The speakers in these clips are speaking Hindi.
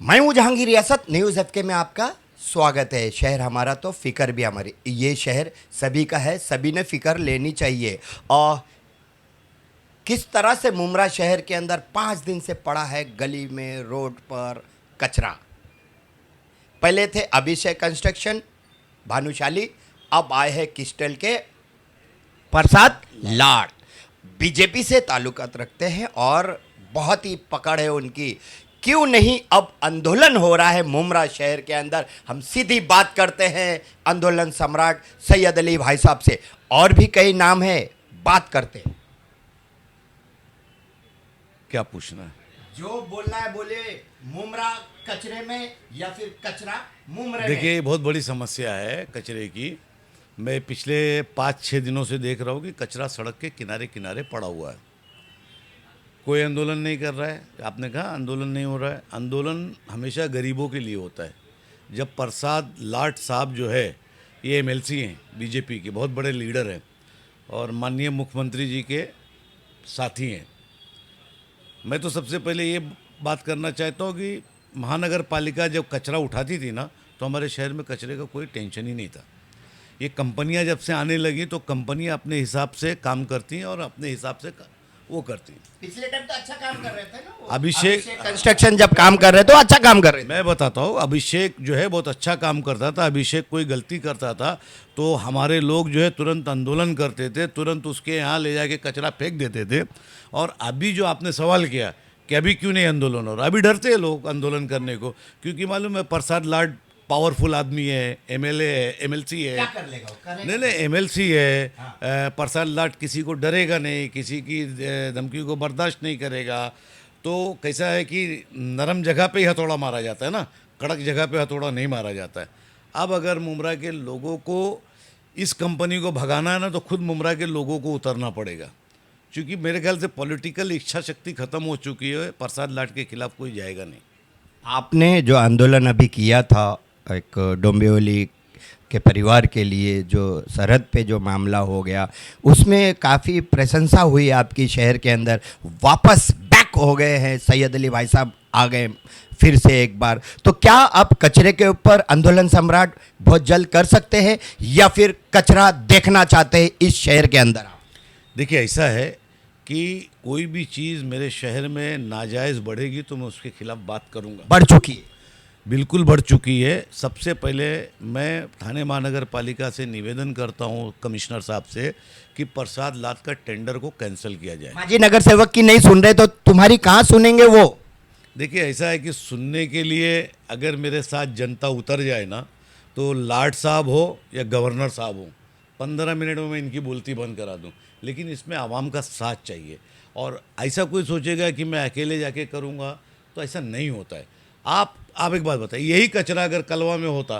मैं हूं जहांगीर रियासत। न्यूज़ हफ्ते में आपका स्वागत है। शहर हमारा तो फिक्र भी हमारी। ये शहर सभी का है, सभी ने फिक्र लेनी चाहिए। और किस तरह से मुमरा शहर के अंदर 5 दिन से पड़ा है गली में, रोड पर कचरा। पहले थे अभिषेक कंस्ट्रक्शन, भानुशाली, अब आए हैं किस्टल के प्रसाद लाड। बीजेपी से ताल्लुकात रखते हैं और बहुत ही पकड़ है उनकी। क्यों नहीं अब आंदोलन हो रहा है मुमरा शहर के अंदर। हम सीधी बात करते हैं आंदोलन सम्राट सैयद अली भाई साहब से। और भी कई नाम है, बात करते हैं। क्या पूछना है? जो बोलना है बोले। मुमरा कचरे में या फिर कचरा मुमरे देखिए, में। ये बहुत बड़ी समस्या है कचरे की। मैं पिछले 5-6 दिनों से देख रहा हूँ कि कचरा सड़क के किनारे किनारे पड़ा हुआ है। कोई आंदोलन नहीं कर रहा है। आपने कहा आंदोलन नहीं हो रहा है। आंदोलन हमेशा गरीबों के लिए होता है। जब प्रसाद लाट साहब जो है, ये एमएलसी हैं, बीजेपी के बहुत बड़े लीडर हैं और माननीय मुख्यमंत्री जी के साथी हैं। मैं तो सबसे पहले ये बात करना चाहता हूँ कि महानगर पालिका जब कचरा उठाती थी ना, तो हमारे शहर में कचरे का कोई टेंशन ही नहीं था। ये कंपनियां जब से आने लगी तो कंपनियां अपने हिसाब से काम करती हैं और अपने हिसाब से वो करती हैं। पिछले टाइम तो अच्छा काम कर रहे थे ना वो। अभिषेक कंस्ट्रक्शन जब काम कर रहे तो अच्छा काम कर रहे थे। मैं बताता हूँ, अभिषेक जो है बहुत अच्छा काम करता था। अभिषेक कोई गलती करता था तो हमारे लोग जो है तुरंत आंदोलन करते थे, तुरंत उसके यहाँ ले जाके कचरा फेंक देते थे। और अभी जो आपने सवाल किया कि अभी क्यों नहीं आंदोलन हो रहा, अभी डरते हैं लोग आंदोलन करने को, क्योंकि मालूम है प्रसाद लाड पावरफुल आदमी है, एमएलए है, एमएलसी है। क्या कर लेगा वो? करेगा। नहीं, एमएलसी है। प्रसाद लाट किसी को डरेगा नहीं, किसी की धमकी को बर्दाश्त नहीं करेगा। तो कैसा है कि नरम जगह पे ही हथौड़ा मारा जाता है ना, कड़क जगह पे हथौड़ा नहीं मारा जाता है। अब अगर मुमरा के लोगों को इस कंपनी को भगाना है ना, तो खुद मुमरा के लोगों को उतरना पड़ेगा, क्योंकि मेरे ख्याल से पॉलिटिकल इच्छा शक्ति खत्म हो चुकी है। प्रसाद लाट के खिलाफ कोई जाएगा नहीं। आपने जो आंदोलन अभी किया था एक डोंबिवली के परिवार के लिए, जो सरहद पे जो मामला हो गया, उसमें काफ़ी प्रशंसा हुई आपकी। शहर के अंदर वापस बैक हो गए हैं सैयद अली भाई साहब, आ गए फिर से एक बार। तो क्या आप कचरे के ऊपर आंदोलन सम्राट बहुत जल्द कर सकते हैं या फिर कचरा देखना चाहते हैं इस शहर के अंदर आप? देखिए, ऐसा है कि कोई भी चीज़ मेरे शहर में नाजायज़ बढ़ेगी तो मैं उसके खिलाफ बात करूंगा। बढ़ चुकी है। बिल्कुल बढ़ चुकी है। सबसे पहले मैं थाने महानगर पालिका से निवेदन करता हूं, कमिश्नर साहब से, कि प्रसाद लाट का टेंडर को कैंसिल किया जाए। माजी नगर सेवक की नहीं सुन रहे तो तुम्हारी कहाँ सुनेंगे वो? देखिए, ऐसा है कि सुनने के लिए अगर मेरे साथ जनता उतर जाए ना, तो लाट साहब हो या गवर्नर साहब हो, 15 मिनट में मैं इनकी बोलती बंद करा दूं। लेकिन इसमें आवाम का साथ चाहिए। और ऐसा कोई सोचेगा कि मैं अकेले जाके करूंगा, तो ऐसा नहीं होता है। आप एक बात बताइए, यही कचरा अगर कलवा में होता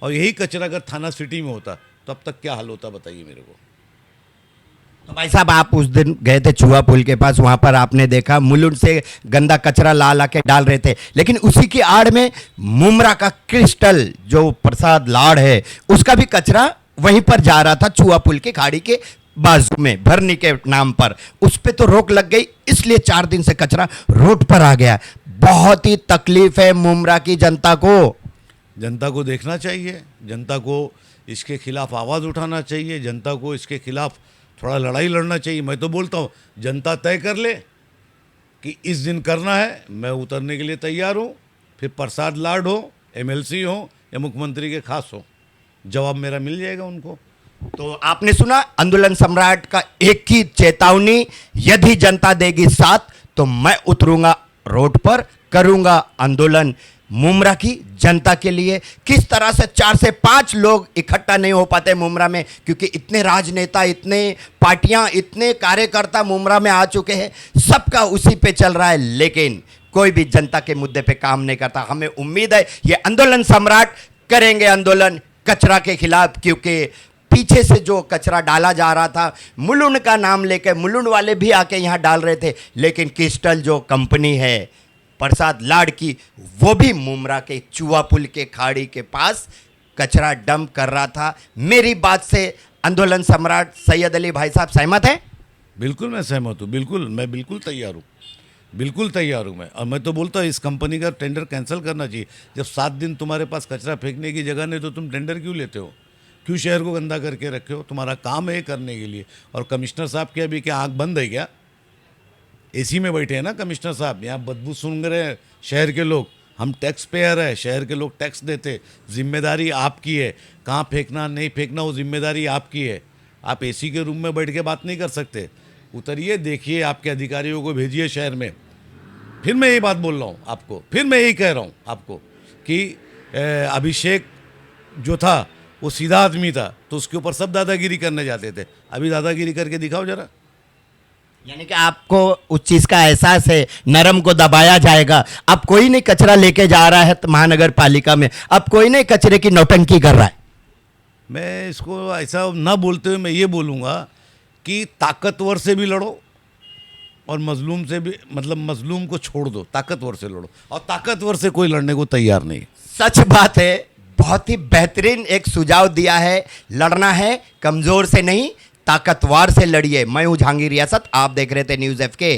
और यही कचरा अगर थाना सिटी में होता तो अब तक क्या हाल होता, बताइए मेरे को। तो भाई साहब, आप उस दिन गए थे चुहा पुल के पास, वहां पर आपने देखा मुलुंड से गंदा कचरा ला ला के डाल रहे थे, लेकिन उसी की आड़ में मुमरा का क्रिस्टल जो प्रसाद लाड है, उसका भी कचरा वहीं पर जा रहा था, चुहा पुल के खाड़ी के बाजू में भरनी के नाम पर। उस पे तो रोक लग गई, इसलिए 4 दिन से कचरा रोड पर आ गया। बहुत ही तकलीफ है मुमरा की जनता को। जनता को देखना चाहिए, जनता को इसके खिलाफ आवाज़ उठाना चाहिए, जनता को इसके खिलाफ थोड़ा लड़ाई लड़ना चाहिए। मैं तो बोलता हूँ जनता तय कर ले कि इस दिन करना है, मैं उतरने के लिए तैयार हूँ। फिर प्रसाद लाड हो, एमएलसी हो या मुख्यमंत्री के खास हो, जवाब मेरा मिल जाएगा उनको। तो आपने सुना आंदोलन सम्राट का एक ही चेतावनी, यदि जनता देगी साथ तो मैं उतरूंगा रोड पर, करूंगा आंदोलन मुमरा की जनता के लिए। किस तरह से 4 से 5 लोग इकट्ठा नहीं हो पाते मुमरा में, क्योंकि इतने राजनेता, इतने पार्टियां, इतने कार्यकर्ता मुमरा में आ चुके हैं, सबका उसी पे चल रहा है, लेकिन कोई भी जनता के मुद्दे पे काम नहीं करता। हमें उम्मीद है ये आंदोलन सम्राट करेंगे आंदोलन कचरा के खिलाफ, क्योंकि पीछे से जो कचरा डाला जा रहा था, मुलुंड का नाम लेकर मुलुंड वाले भी आके यहाँ डाल रहे थे, लेकिन क्रिस्टल जो कंपनी है प्रसाद लाड की, वो भी मुमरा के चुहा पुल के खाड़ी के पास कचरा डंप कर रहा था। मेरी बात से आंदोलन सम्राट सैयद अली भाई साहब सहमत हैं? बिल्कुल मैं सहमत हूँ, बिल्कुल, मैं बिल्कुल तैयार हूँ। बिल्कुल तैयार हूँ मैं। और मैं तो बोलता हूँ इस कंपनी का टेंडर कैंसिल करना चाहिए। जब 7 दिन तुम्हारे पास कचरा फेंकने की जगह नहीं तो तुम टेंडर क्यों लेते हो? क्यों शहर को गंदा करके रखे हो? तुम्हारा काम है ये करने के लिए। और कमिश्नर साहब की अभी क्या आँख बंद है क्या? एसी में बैठे हैं ना कमिश्नर साहब, यहाँ बदबू सूंघ रहे हैं शहर के लोग। हम टैक्स पेयर है, शहर के लोग टैक्स देते, जिम्मेदारी आपकी है। कहाँ फेंकना नहीं फेंकना वो जिम्मेदारी आपकी है। आप एसी के रूम में बैठ के बात नहीं कर सकते। उतरिए, देखिए, आपके अधिकारियों को भेजिए शहर में। फिर मैं यही बात बोल रहा हूँ आपको, फिर मैं यही कह रहा हूँ आपको कि अभिषेक जो था वो सीधा आदमी था, तो उसके ऊपर सब दादागिरी करने जाते थे। अभी दादागिरी करके दिखाओ जरा। यानी कि आपको उस चीज का एहसास है, नरम को दबाया जाएगा। अब कोई नहीं कचरा लेके जा रहा है तो महानगर पालिका में, अब कोई नहीं कचरे की नौटंकी कर रहा है। मैं इसको ऐसा ना बोलते हुए मैं ये बोलूँगा कि ताकतवर से भी लड़ो और मजलूम से भी, मतलब मजलूम को छोड़ दो, ताकतवर से लड़ो। और ताकतवर से कोई लड़ने को तैयार नहीं। सच बात है, बहुत ही बेहतरीन एक सुझाव दिया है। लड़ना है कमजोर से नहीं, ताकतवर से लड़िए। मैं हूं जहांगीर रियासत, आप देख रहे थे न्यूज़ FK।